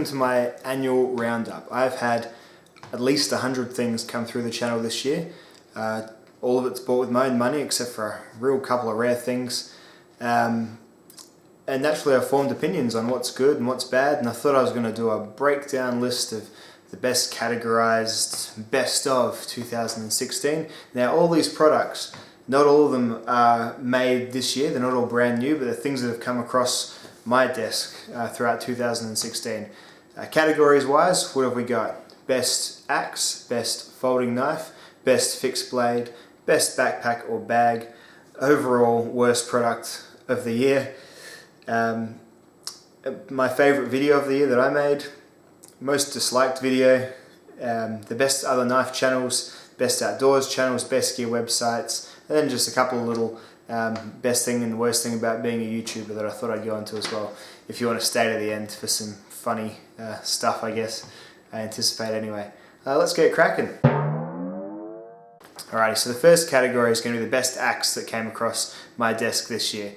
to my annual roundup. I've had at least 100 things come through the channel this year. All of it's bought with my own money except for a real couple of rare things. And naturally I've formed opinions on what's good and what's bad, and I thought I was going to do a breakdown list of the best categorized best of 2016. Now all these products, not all of them are made this year, they're not all brand new, but they're things that have come across my desk throughout 2016. Categories wise, what have we got? Best axe, best folding knife, best fixed blade, best backpack or bag, overall worst product of the year, my favorite video of the year that I made, most disliked video, the best other knife channels, best outdoors channels, best gear websites, and then just a couple of little best thing and worst thing about being a YouTuber that I thought I'd go into as well. If you want to stay to the end for some funny stuff, I guess, I anticipate anyway. Let's get cracking. Alrighty, so the first category is going to be the best axe that came across my desk this year.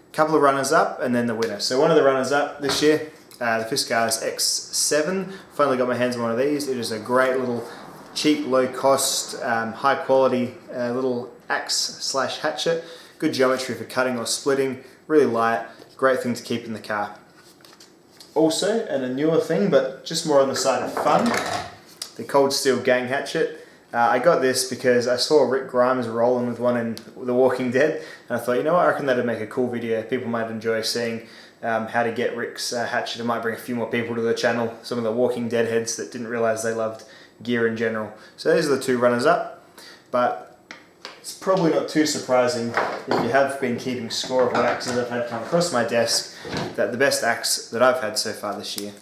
A couple of runners up and then the winner. So one of the runners up this year, the Fiskars X7. Finally got my hands on one of these. It is a great little cheap, low cost, high quality little axe slash hatchet. Good geometry for cutting or splitting, really light, great thing to keep in the car. Also, and a newer thing, but just more on the side of fun, the Cold Steel Gang Hatchet. I got this because I saw Rick Grimes rolling with one in The Walking Dead, and I thought, you know what, I reckon that'd make a cool video. People might enjoy seeing how to get Rick's hatchet. It might bring a few more people to the channel, some of the Walking Dead heads that didn't realize they loved gear in general. So these are the two runners up, but it's probably not too surprising if you have been keeping score of what axes I've had come across my desk that the best axe that I've had so far this year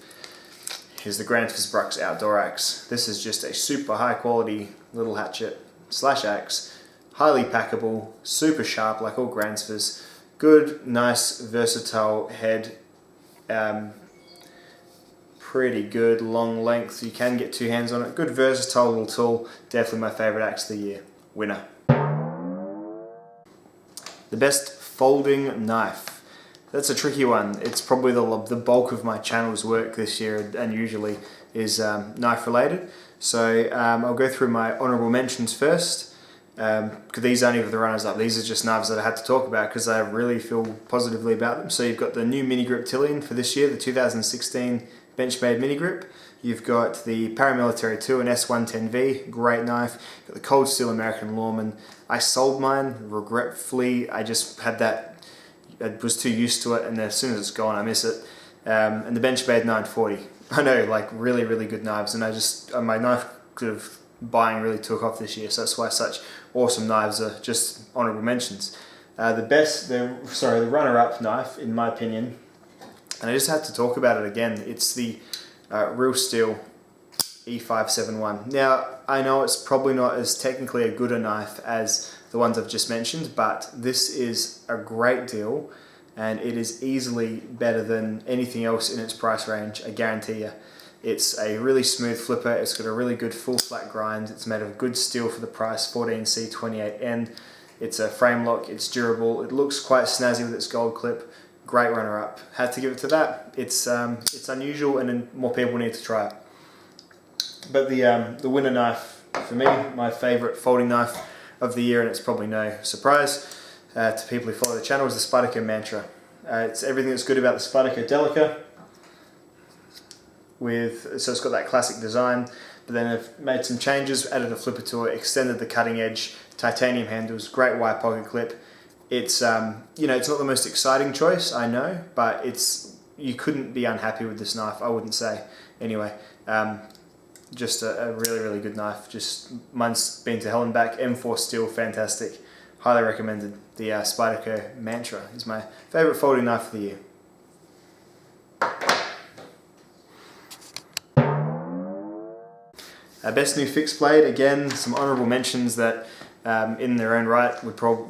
is the Grandsfors Outdoor Axe. This is just a super high quality little hatchet slash axe, highly packable, super sharp like all Grandsfors, good, nice, versatile head, pretty good long length, you can get two hands on it, good versatile little tool, definitely my favourite axe of the year, winner. The best folding knife. That's a tricky one. It's probably the bulk of my channel's work this year and usually is knife related. So I'll go through my honourable mentions first, because these aren't even the runners up. These are just knives that I had to talk about because I really feel positively about them. So you've got the new mini grip Tillian for this year, the 2016 Benchmade mini grip. You've got the Paramilitary 2 and S110V, great knife. You've got the Cold Steel American Lawman. I sold mine, regretfully. I just had that, I was too used to it, and as soon as it's gone, I miss it. And the Benchmade 940. I know, like really, really good knives, and my knife buying really took off this year, so that's why such awesome knives are just honourable mentions. The runner-up knife, in my opinion, and I just had to talk about it again, it's the Real Steel E571. Now, I know it's probably not as technically a good a knife as the ones I've just mentioned, but this is a great deal, and it is easily better than anything else in its price range, I guarantee you. It's a really smooth flipper, it's got a really good full flat grind, it's made of good steel for the price, 14C28N. It's a frame lock, it's durable, it looks quite snazzy with its gold clip. Great runner-up. Had to give it to that. It's unusual, and more people need to try it. But the winner knife for me, my favourite folding knife of the year, and it's probably no surprise to people who follow the channel, is the Spyderco Mantra. It's everything that's good about the Spyderco Delica. So it's got that classic design, but then I've made some changes, added a flipper to it, extended the cutting edge, titanium handles, great wire pocket clip. It's it's not the most exciting choice, I know, but you couldn't be unhappy with this knife, I wouldn't say. Anyway, just a really, really good knife. Just mine's been to hell and back. M4 steel, fantastic. Highly recommended. The Spyderco Mantra is my favourite folding knife of the year. Best new fixed blade, again, some honourable mentions that in their own right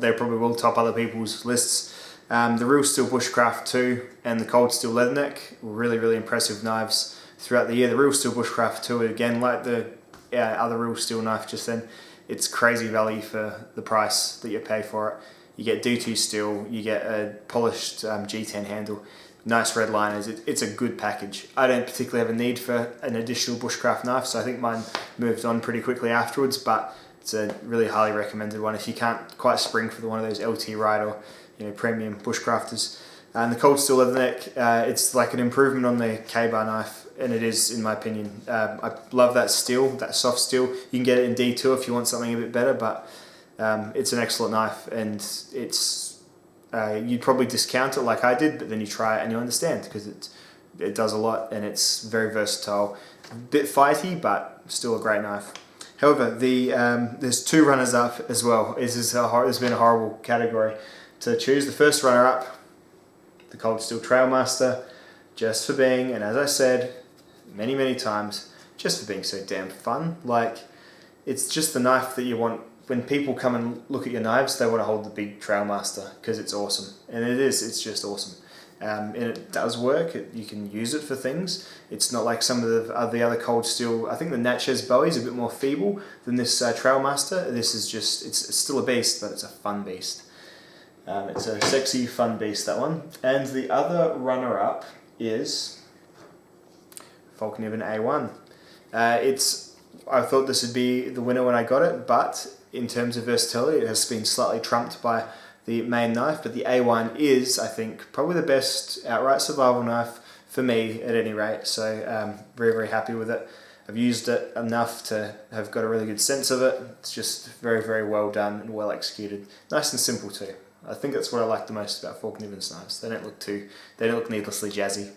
they probably will top other people's lists. The Real Steel Bushcraft 2 and the Cold Steel Leatherneck, really, really impressive knives throughout the year. The Real Steel Bushcraft 2, again, like the other Real Steel knife just then, it's crazy value for the price that you pay for it. You get D2 steel, you get a polished G10 handle, nice red liners. It's a good package. I don't particularly have a need for an additional bushcraft knife, so I think mine moved on pretty quickly afterwards, but it's a really highly recommended one if you can't quite spring for one of those LT Ride or premium bushcrafters. And the cold steel leather neck, it's like an improvement on the K-bar knife, and it is, in my opinion. I love that steel, that soft steel. You can get it in D2 if you want something a bit better, but it's an excellent knife, and it's you'd probably discount it like I did, but then you try it and you understand, because it does a lot and it's very versatile. A bit fighty, but still a great knife. However, there's two runners up as well. This has been a horrible category to choose. The first runner up, the Cold Steel Trailmaster, just for being, and as I said many times, just for being so damn fun. Like, it's just the knife that you want. When people come and look at your knives, they want to hold the big Trailmaster because it's awesome, and it's just awesome. And it does work. You can use it for things. It's not like some of the other cold steel. I think the Natchez Bowie is a bit more feeble than this Trailmaster. This is just, it's still a beast, but it's a fun beast. It's a sexy, fun beast, that one. And the other runner-up is Volkniven A1. I thought this would be the winner when I got it, but in terms of versatility, it has been slightly trumped by the main knife, but the A1 is, I think, probably the best outright survival knife for me at any rate, so very happy with it. I've used it enough to have got a really good sense of it. It's just very well done and well executed. Nice and simple too. I think that's what I like the most about Volkniven's knives. They don't look needlessly jazzy.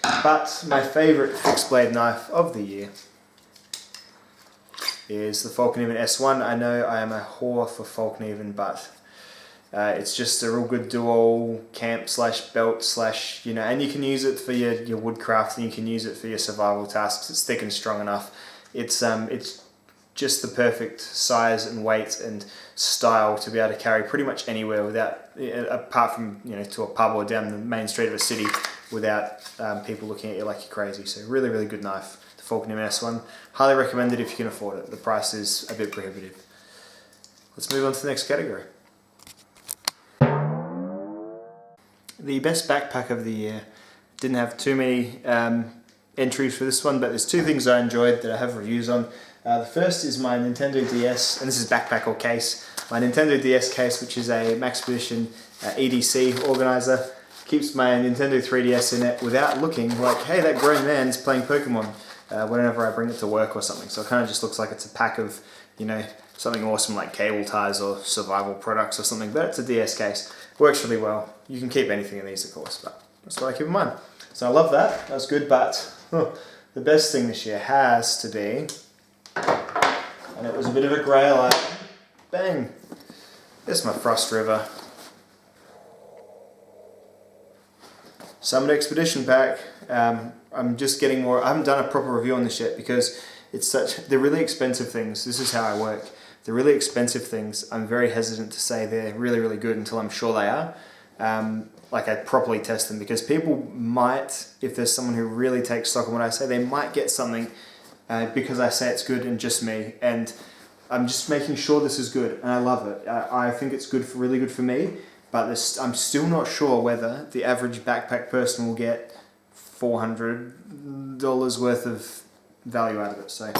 But my favourite fixed blade knife of the year is the Volkniven S1. I know I am a whore for Volkniven, but it's just a real good dual camp / belt / and you can use it for your woodcraft, and you can use it for your survival tasks. It's thick and strong enough. It's just the perfect size and weight and style to be able to carry pretty much anywhere without, apart from to a pub or down the main street of a city, without people looking at you like you're crazy. So really good knife, the Volkniven S1. Highly recommended if you can afford it. The price is a bit prohibitive. Let's move on to the next category. The best backpack of the year. Didn't have too many entries for this one, but there's two things I enjoyed that I have reviews on. The first is my Nintendo DS, and this is backpack or case. My Nintendo DS case, which is a Maxpedition EDC organizer, keeps my Nintendo 3DS in it without looking like, hey, that grown man's playing Pokemon whenever I bring it to work or something. So it kind of just looks like it's a pack of, something awesome like cable ties or survival products or something, but it's a DS case. Works really well. You can keep anything in these, of course, but that's what I keep in mind. So I love that. That's good, but the best thing this year has to be, and it was a bit of a grey light. Bang! There's my Frost River Summit Expedition pack. I'm just getting more. I haven't done a proper review on this yet because they're really expensive things. This is how I work. The really expensive things, I'm very hesitant to say they're really good until I'm sure they are. Like I properly test them, because people might, if there's someone who really takes stock on what I say, they might get something because I say it's good and just me. And I'm just making sure this is good, and I love it. I think it's good, really good for me, but I'm still not sure whether the average backpack person will get $400 worth of value out of it. So,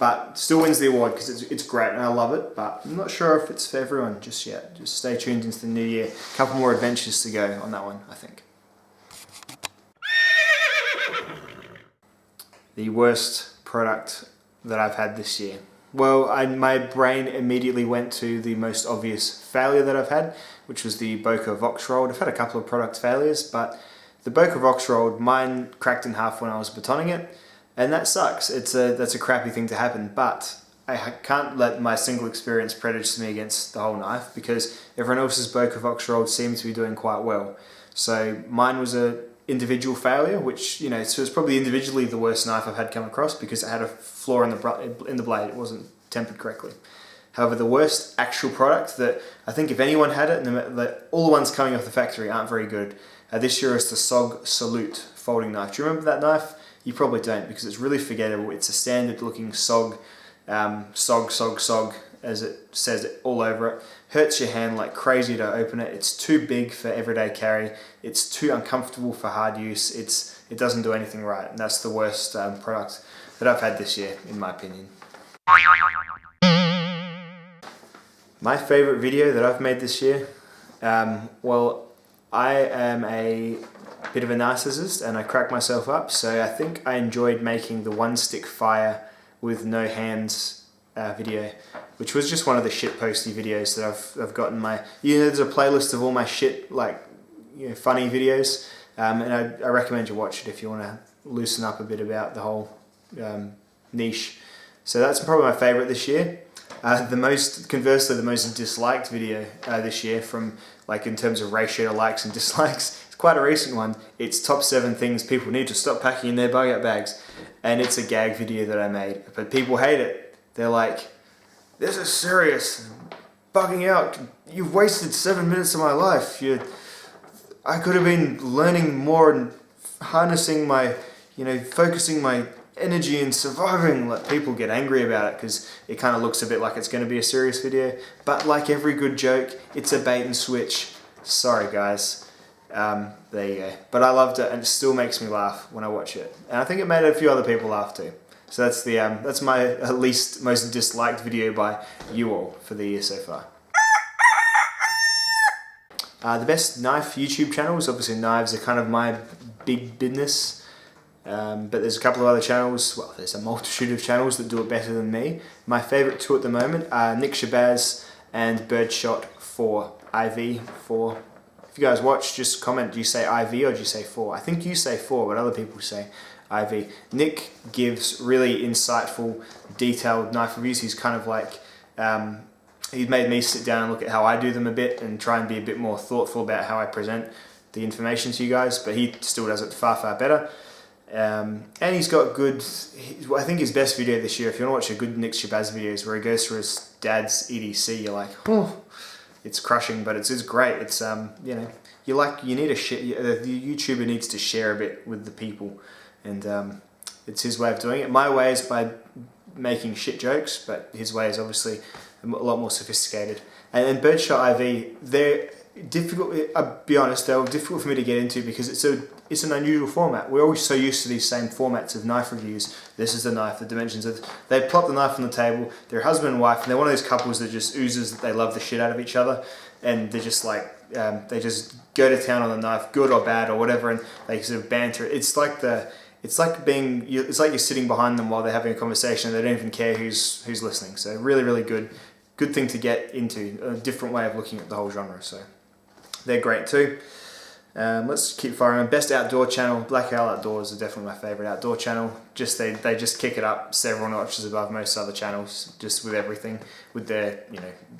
but still wins the award because it's great and I love it, but I'm not sure if it's for everyone just yet. Just stay tuned into the new year. A couple more adventures to go on that one, I think. The worst product that I've had this year. Well, my brain immediately went to the most obvious failure that I've had, which was the Boker Voxrolled. I've had a couple of product failures, but the Boker Voxrolled, mine cracked in half when I was batoning it, and that sucks. That's a crappy thing to happen, but I can't let my single experience prejudice me against the whole knife, because everyone else's Boker Voxrolled seemed to be doing quite well. So mine was a individual failure, which, so it's probably individually the worst knife I've had come across because it had a flaw in the blade. It wasn't tempered correctly. However, the worst actual product that I think if anyone had it, and all the ones coming off the factory aren't very good, this year is the SOG Salute folding knife. Do you remember that knife? You probably don't, because it's really forgettable. It's a standard looking SOG, SOG, as it says it all over it. Hurts your hand like crazy to open it. It's too big for everyday carry. It's too uncomfortable for hard use. It doesn't do anything right, and that's the worst product that I've had this year, in my opinion. My favorite video that I've made this year, well, I am a bit of a narcissist and I crack myself up, so I think I enjoyed making the one stick fire with no hands video, which was just one of the shit posty videos that I've got in my, there's a playlist of all my shit, like, funny videos, and I recommend you watch it if you want to loosen up a bit about the whole niche. So that's probably my favorite this year. Conversely, the most disliked video this year, from like in terms of ratio to likes and dislikes, it's quite a recent one. It's top 7 things people need to stop packing in their bug out bags, and it's a gag video that I made, but people hate it. They're like, "This is serious, bugging out. You've wasted 7 minutes of my life. I could have been learning more and harnessing my, focusing my energy and surviving." Like, people get angry about it because it kind of looks a bit like it's going to be a serious video, but like every good joke, it's a bait and switch. Sorry guys. There you go. But I loved it, and it still makes me laugh when I watch it, and I think it made a few other people laugh too. So that's my most disliked video by you all for the year so far. The best knife YouTube channels, obviously knives are kind of my big business. But there's a couple of other channels, well, there's a multitude of channels that do it better than me. My favourite 2 at the moment are Nick Shabazz and Birdshot4, IV4. If you guys watch, just comment, do you say IV or do you say 4? I think you say 4, but other people say IV. Nick gives really insightful, detailed knife reviews. He's kind of like, he's made me sit down and look at how I do them a bit and try and be a bit more thoughtful about how I present the information to you guys, but he still does it far, far better. And he's got good, I think his best video this year, if you want to watch a good Nick Shabazz video, is where he goes through his dad's EDC. You're like, oh, it's crushing, but it's great. It's, you need the YouTuber needs to share a bit with the people, and it's his way of doing it. My way is by making shit jokes, but his way is obviously a lot more sophisticated. And then Birdshot IV, they're difficult, I'll be honest, they were difficult for me to get into because it's an unusual format. We're always so used to these same formats of knife reviews. This is the knife, the dimensions of, they plop the knife on the table, they're husband and wife, and they're one of those couples that just oozes that they love the shit out of each other, and they're just like, they just go to town on the knife, good or bad or whatever, and they sort of banter. It's like you're sitting behind them while they're having a conversation, and they don't even care who's listening. So really, really good thing to get into, a different way of looking at the whole genre. So they're great too. Let's keep firing on. Best outdoor channel, Black Owl Outdoors is definitely my favourite outdoor channel. Just they just kick it up several notches above most other channels, just with everything, with their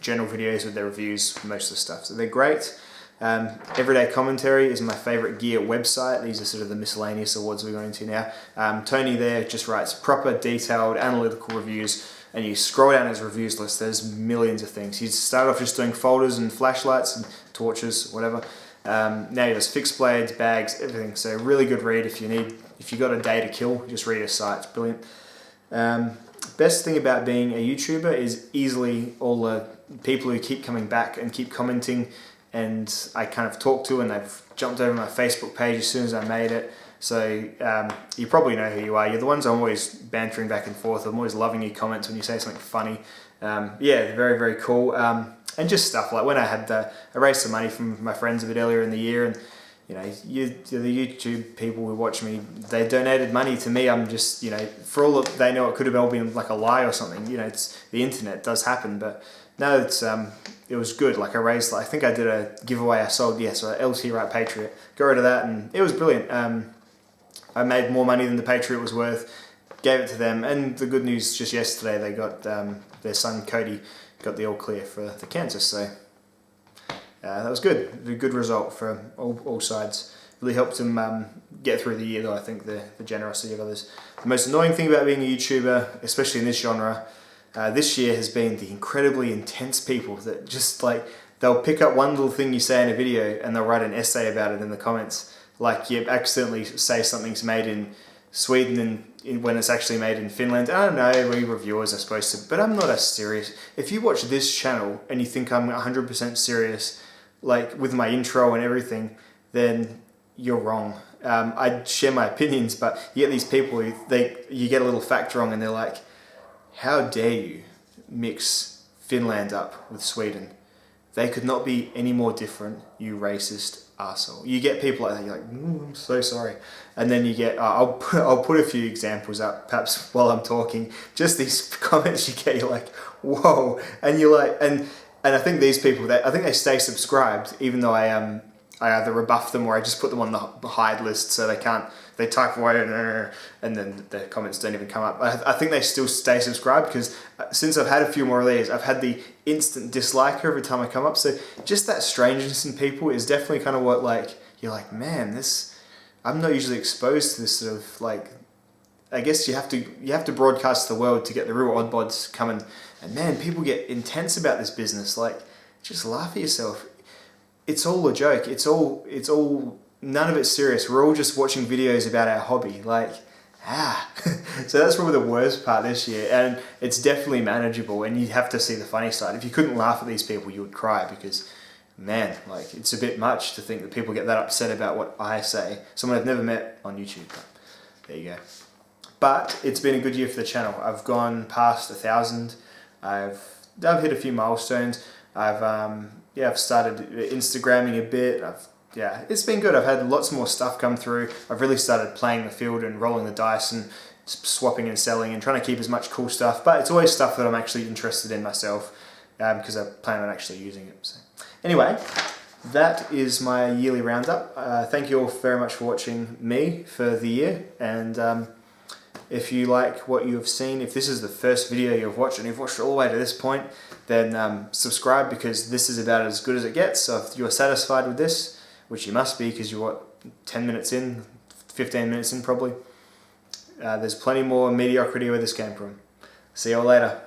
general videos, with their reviews, most of the stuff. So they're great. Everyday Commentary is my favourite gear website. These are sort of the miscellaneous awards we're going to now. Tony there just writes proper, detailed, analytical reviews, and you scroll down his reviews list, there's millions of things. He started off just doing folders and flashlights and torches, whatever. Now he does fixed blades, bags, everything. So really good read if you got a day to kill, just read his site, it's brilliant. Best thing about being a YouTuber is easily all the people who keep coming back and keep commenting, and I kind of talk to, and they've jumped over my Facebook page as soon as I made it. So you probably know who you are. You're the ones I'm always bantering back and forth. I'm always loving your comments when you say something funny. Yeah, very, very cool. And just stuff like when I raised some money from my friends a bit earlier in the year, and the YouTube people who watch me, they donated money to me. I'm just, for all that they know, it could have all been like a lie or something. It's the internet, does happen, but no, it was good. Like I think I did a giveaway. I sold, so LT Right Patriot. Got rid of that, and it was brilliant. I made more money than the Patriot was worth. Gave it to them, and the good news, just yesterday they got their son Cody got the all clear for the cancer. So that was good. A good result for all sides. Really helped him get through the year, though. I think the generosity of others. The most annoying thing about being a YouTuber, especially in this genre, this year has been the incredibly intense people that just they'll pick up one little thing you say in a video and they'll write an essay about it in the comments. Like you accidentally say something's made in Sweden, and when it's actually made in Finland. I don't know, we reviewers are supposed to, but I'm not as serious. If you watch this channel and you think I'm 100% serious, like with my intro and everything, then you're wrong. I share my opinions, but you get these people who you get a little fact wrong and they're like, how dare you mix Finland up with Sweden? They could not be any more different, you racist arsehole. You get people like that, you're like, I'm so sorry. And then you get, I'll put a few examples up perhaps while I'm talking, just these comments you get, you're like, whoa. And you're like, and I think these people, I think they stay subscribed, even though I either rebuff them or I just put them on the hide list so they type away and then the comments don't even come up. I think they still stay subscribed because since I've had a few more of these, I've had the instant dislike every time I come up. So just that strangeness in people is definitely kind of what, like, you're like, man, I'm not usually exposed to this sort of, like, I guess you have to broadcast to the world to get the real oddbods coming. And man, people get intense about this business. Like, just laugh at yourself. It's all a joke. It's all, none of it's serious. We're all just watching videos about our hobby. Like, So that's probably the worst part this year. And it's definitely manageable. And you have to see the funny side. If you couldn't laugh at these people, you would cry because, man, like, it's a bit much to think that people get that upset about what I say. Someone I've never met on YouTube. But there you go. But it's been a good year for the channel. I've gone past 1,000. I've hit a few milestones. I've started Instagramming a bit. It's been good. I've had lots more stuff come through. I've really started playing the field and rolling the dice and swapping and selling and trying to keep as much cool stuff. But it's always stuff that I'm actually interested in myself because I plan on actually using it. So anyway, that is my yearly roundup. Thank you all very much for watching me for the year. And if you like what you've seen, if this is the first video you've watched and you've watched it all the way to this point, then subscribe because this is about as good as it gets. So if you're satisfied with this, which you must be because you're 10 minutes in, 15 minutes in probably, there's plenty more mediocrity where this came from. See you all later.